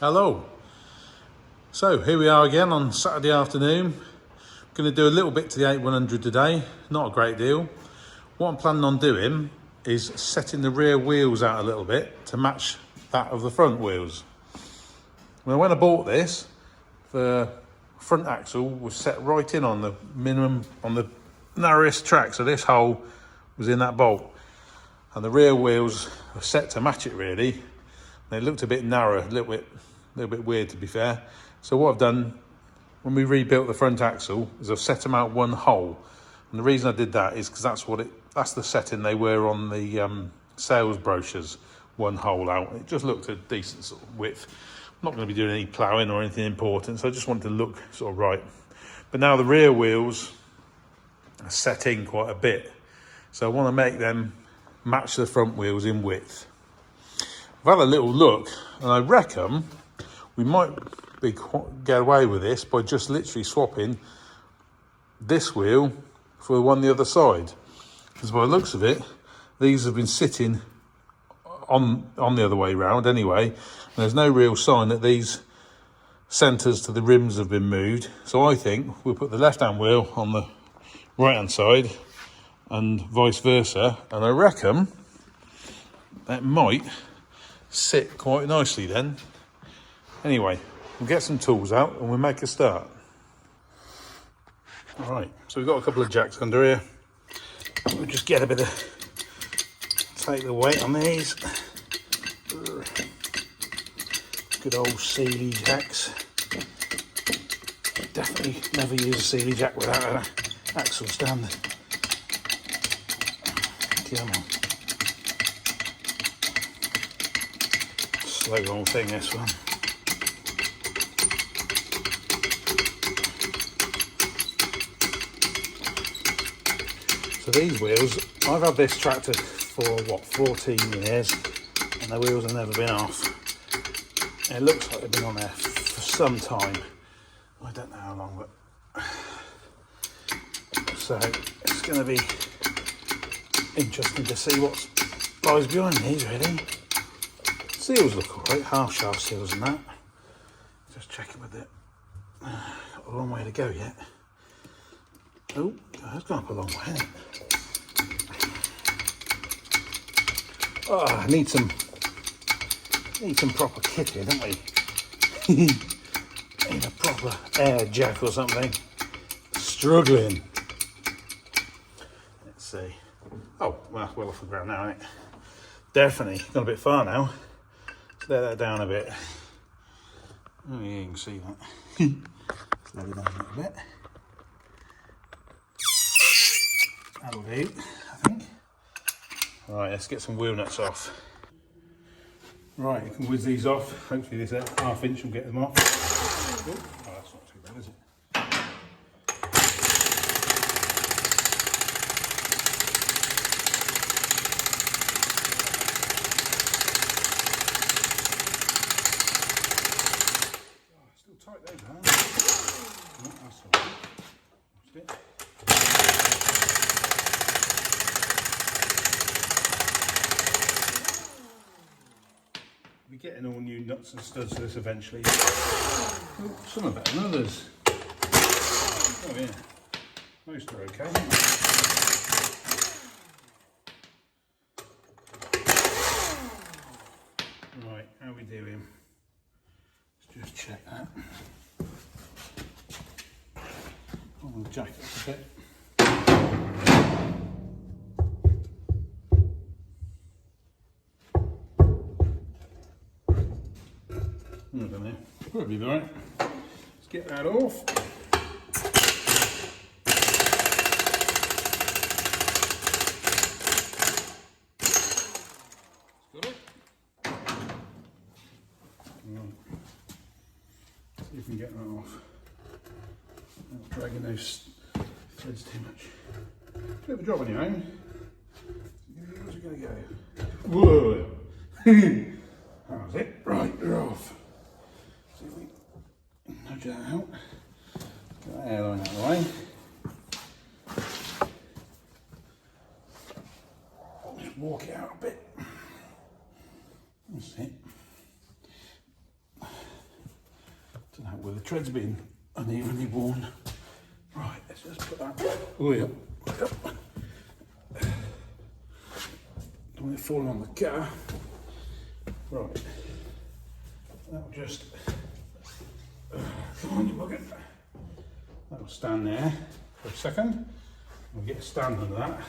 Hello. So here we are again on Saturday afternoon. Going to do a little bit to the 8100 today, not a great deal. What I'm planning on doing is setting the rear wheels out a little bit to match that of the front wheels. Now, when I bought this, the front axle was set right in on the minimum, on the narrowest track, so this hole was in that bolt, and the rear wheels were set to match it really. They looked a bit narrow, a little bit weird to be fair. So what I've done when we rebuilt the front axle is I've set them out one hole, and the reason I did that is because that's the setting they were on the sales brochures, one hole out. It just looked a decent sort of width. I'm not going to be doing any ploughing or anything important, so I just wanted to look sort of right. But now the rear wheels are set in quite a bit, so I want to make them match the front wheels in width. I've had a little look, and I reckon we might get away with this by just literally swapping this wheel for the one the other side. Because by the looks of it, these have been sitting on the other way round anyway, and there's no real sign that these centres to the rims have been moved. So I think we'll put the left-hand wheel on the right-hand side and vice versa, and I reckon that might sit quite nicely then. Anyway, we'll get some tools out and we'll make a start. Alright, so we've got a couple of jacks under here. We'll just get a bit of, take the weight on these. Good old Sealy jacks. Definitely never use a Sealy jack without an axle stand. Come on. Slow roll thing, this one. So these wheels, I've had this tractor for what, 14 years, and the wheels have never been off. And it looks like they've been on there for some time. I don't know how long, but so it's going to be interesting to see what lies behind these really. Seals look alright, half shaft seals and that. Just checking with it. Got a long way to go yet. Oh, that's gone up a long way, hasn't it? Oh, need some proper kit here, don't we? Need a proper air jack or something. Struggling. Let's see. Oh, well, that's well off the ground now, isn't it? Definitely gone a bit far now. Let's let that down a bit. Oh, yeah, you can see that. Slow it down a little bit. That'll do, I think. Right, let's get some wheel nuts off. Right, you can whiz these off. Hopefully this half inch will get them off. Oh, that's not too bad, is it? Still tight those, aren't they? No, that's all right. That's it. We're getting all new nuts and studs to this eventually. Oh, some are better than others. Oh yeah, most are okay. Right, how are we doing? Let's just check that. I'll jack it up a bit. I don't know, probably be right. Let's get that off. Got it. Right. See if we can get that off. Not dragging those threads too much. Bit of a job on your own. Where's it going to go? Whoa! That was it. Right, they're off. See if we nudge that out. Get that airline out of the way. Just walk it out a bit. That's it. with the treads being unevenly worn. Right, let's just put that way up. Don't want it falling on the car. Right, that'll just, come on you bucket. That'll stand there for a second. We'll get a stand under that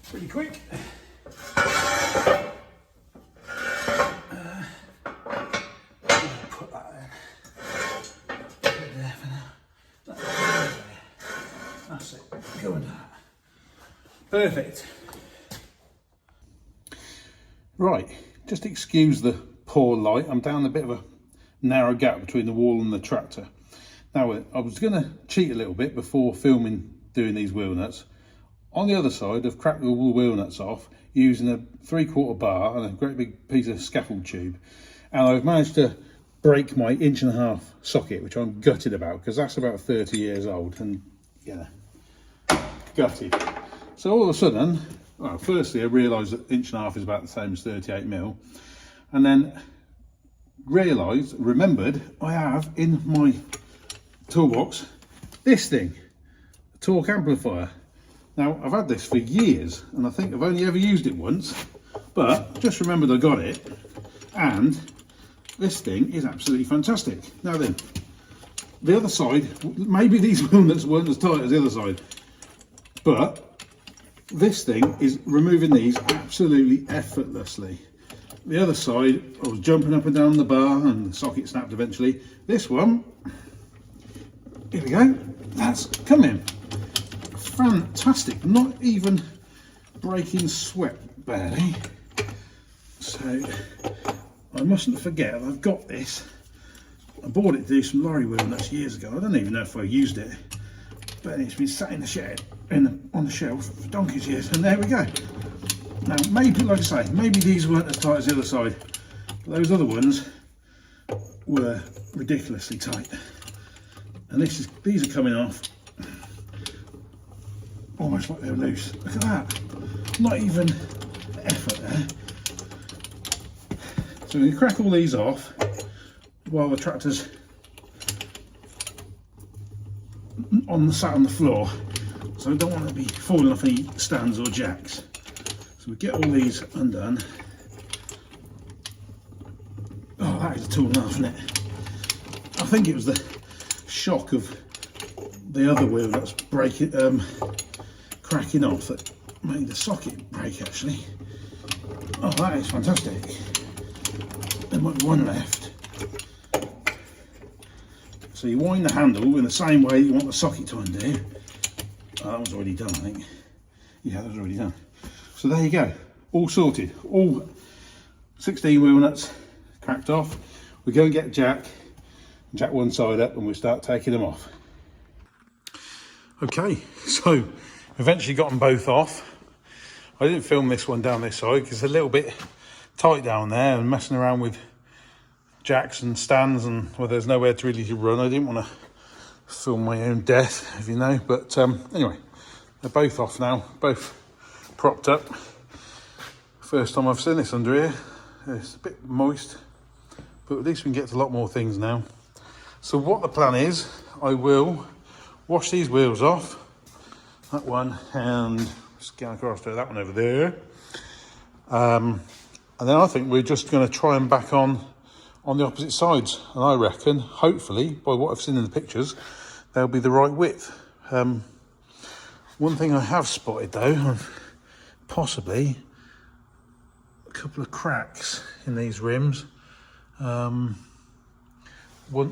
pretty quick. Put that in. There for now. That's it. Go into that. Perfect. Right, just excuse the poor light. I'm down a bit of a narrow gap between the wall and the tractor. Now, I was going to cheat a little bit before filming doing these wheel nuts. On the other side, I've cracked all the wheel nuts off using a 3/4 bar and a great big piece of scaffold tube. And I've managed to break my 1.5 inch socket, which I'm gutted about because that's about 30 years old and, yeah, gutted. So all of a sudden, well, firstly, I realised that 1.5 inch is about the same as 38mm. And then remembered I have in my toolbox this thing, a torque amplifier. Now I've had this for years and I think I've only ever used it once, but just remembered I got it, and this thing is absolutely fantastic. Now then, the other side, maybe these wheel nuts weren't as tight as the other side, but this thing is removing these absolutely effortlessly. The other side, I was jumping up and down the bar and the socket snapped eventually. This one, here we go, that's coming. Fantastic, not even breaking sweat barely. So I mustn't forget I've got this. I bought it to do some lorry wheel nuts years ago. I don't even know if I used it, but it's been sat in the shed on the shelf for donkey's years, and there we go. Now maybe, like I say, maybe these weren't as tight as the other side, but those other ones were ridiculously tight. And these are coming off almost like they're loose. Look at that. Not even effort there. So we crack all these off while the tractor's sat on the floor. So I don't want to be falling off any stands or jacks. So we get all these undone. Oh, that is a tool and a half, isn't it? I think it was the shock of the other wheel that's cracking off that made the socket break actually. Oh, that is fantastic. There might be one left. So you wind the handle in the same way you want the socket to undo. Oh, that was already done, I think. Yeah, that was already done. So there you go, all sorted, all 16 wheel nuts cracked off. We go and get jack one side up and we start taking them off. Okay, so eventually got them both off. I didn't film this one down this side because it's a little bit tight down there and messing around with jacks and stands, and well, there's nowhere to really run. I didn't want to film my own death, if you know, but anyway, they're both off now, both propped up. First time I've seen this under here. It's a bit moist, but at least we can get to a lot more things now. So what the plan is, I will wash these wheels off, that one, and scan across to that one over there. And then I think we're just going to try and back on the opposite sides. And I reckon, hopefully, by what I've seen in the pictures, they'll be the right width. One thing I have spotted though, possibly a couple of cracks in these rims. One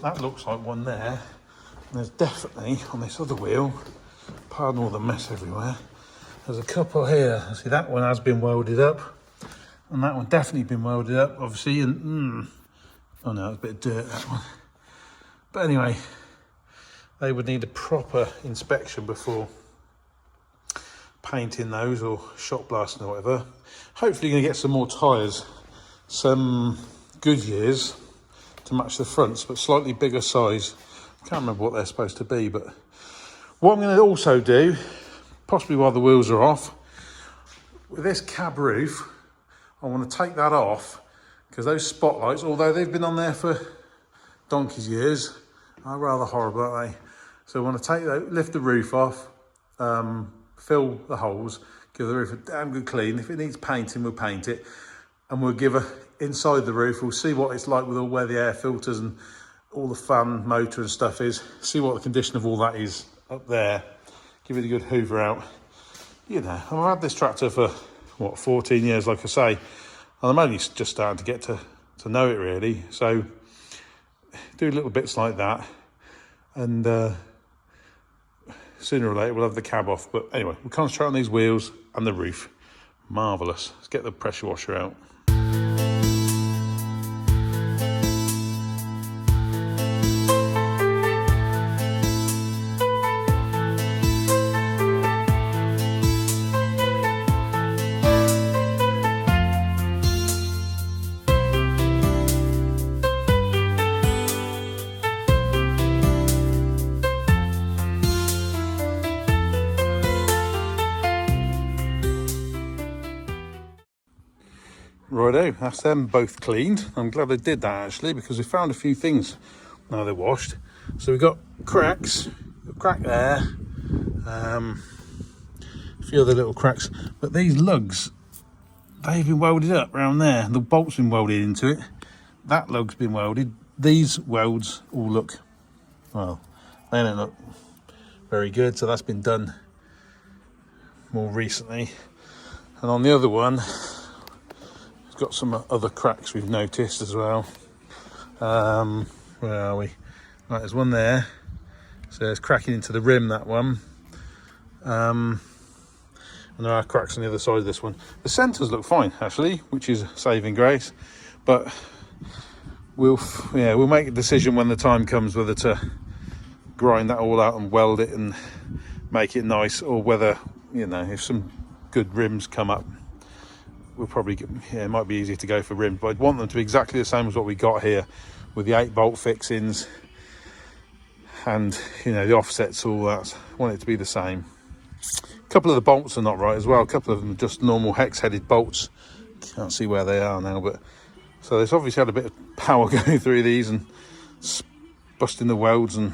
that looks like one there. And there's definitely on this other wheel, pardon all the mess everywhere, there's a couple here. See, that one has been welded up, and that one definitely been welded up, obviously, and oh no, it's a bit of dirt, that one. But anyway, they would need a proper inspection before painting those or shot blasting or whatever. Hopefully you're going to get some more tyres, some Goodyears to match the fronts, but slightly bigger size. Can't remember what they're supposed to be, but what I'm going to also do, possibly while the wheels are off, with this cab roof, I want to take that off, because those spotlights, although they've been on there for donkey's years, are rather horrible, aren't they? So we want to lift the roof off, fill the holes, give the roof a damn good clean. If it needs painting, we'll paint it. And we'll give inside the roof, we'll see what it's like with where the air filters and all the fan motor and stuff is. See what the condition of all that is up there. Give it a good hoover out. You know, I've had this tractor for, what, 14 years, like I say. And I'm only just starting to get to know it, really. So do little bits like that. And sooner or later, we'll have the cab off. But anyway, we'll concentrate on these wheels and the roof. Marvellous. Let's get the pressure washer out. Righto, that's them both cleaned. I'm glad I did that actually, because we found a few things now they're washed. So we've got cracks, a crack there, a few other little cracks, but these lugs, they've been welded up around there. The bolt's been welded into it. That lug's been welded. These welds all look, well, they don't look very good, so that's been done more recently. And on the other one, got some other cracks we've noticed as well. Where are we? Right, there's one there. So it's cracking into the rim, that one. And there are cracks on the other side of this one. The centres look fine actually, which is saving grace. But we'll make a decision when the time comes whether to grind that all out and weld it and make it nice, or whether, you know, if some good rims come up, we'll probably it might be easier to go for rims, but I'd want them to be exactly the same as what we got here, with the 8-bolt fixings and, you know, the offsets, all that. I want it to be the same. A couple of the bolts are not right as well. A couple of them are just normal hex-headed bolts. Can't see where they are now, but so there's obviously had a bit of power going through these and busting the welds and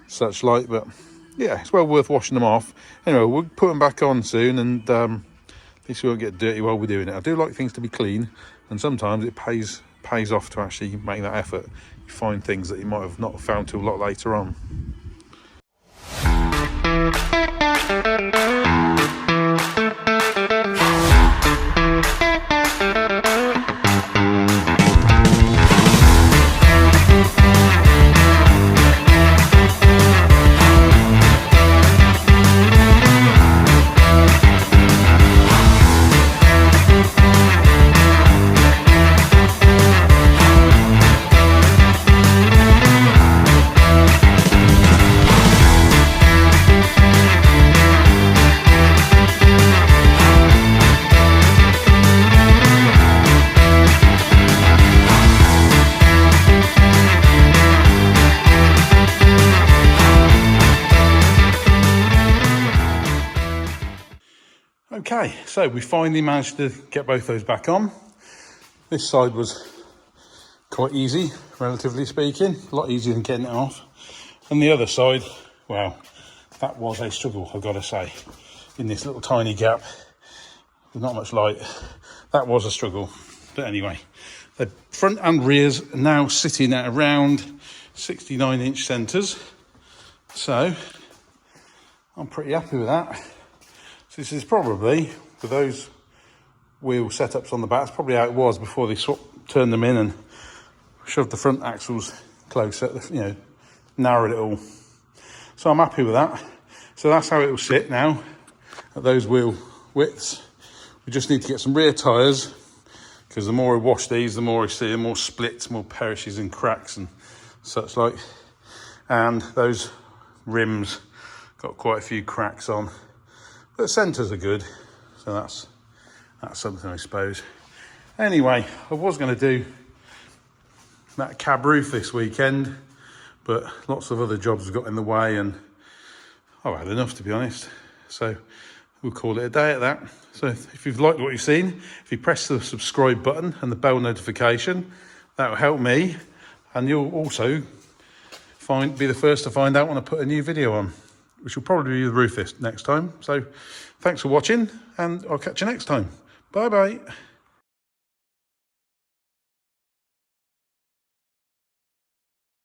such like. But yeah, it's well worth washing them off. Anyway, we'll put them back on soon, and at least we won't get dirty while we're doing it. I do like things to be clean, and sometimes it pays off to actually make that effort. You find things that you might have not found till a lot later on. Okay, so we finally managed to get both those back on. This side was quite easy, relatively speaking, a lot easier than getting it off. And the other side, well, that was a struggle, I've got to say, in this little tiny gap with not much light. That was a struggle. But anyway, the front and rears are now sitting at around 69-inch centres. So I'm pretty happy with that. So this is probably, with those wheel setups on the back, it's probably how it was before they turned them in and shoved the front axles closer, you know, narrowed it all. So I'm happy with that. So that's how it will sit now at those wheel widths. We just need to get some rear tyres, because the more we wash these, the more we see, the more splits, more perishes and cracks and such like. And those rims got quite a few cracks on. The centres are good, so that's something, I suppose. Anyway, I was going to do that cab roof this weekend, but lots of other jobs have got in the way, and I've had enough, to be honest. So we'll call it a day at that. So if you've liked what you've seen, if you press the subscribe button and the bell notification, that will help me, and you'll also be the first to find out when I put a new video on, which will probably be the roof this next time. So thanks for watching, and I'll catch you next time. Bye bye.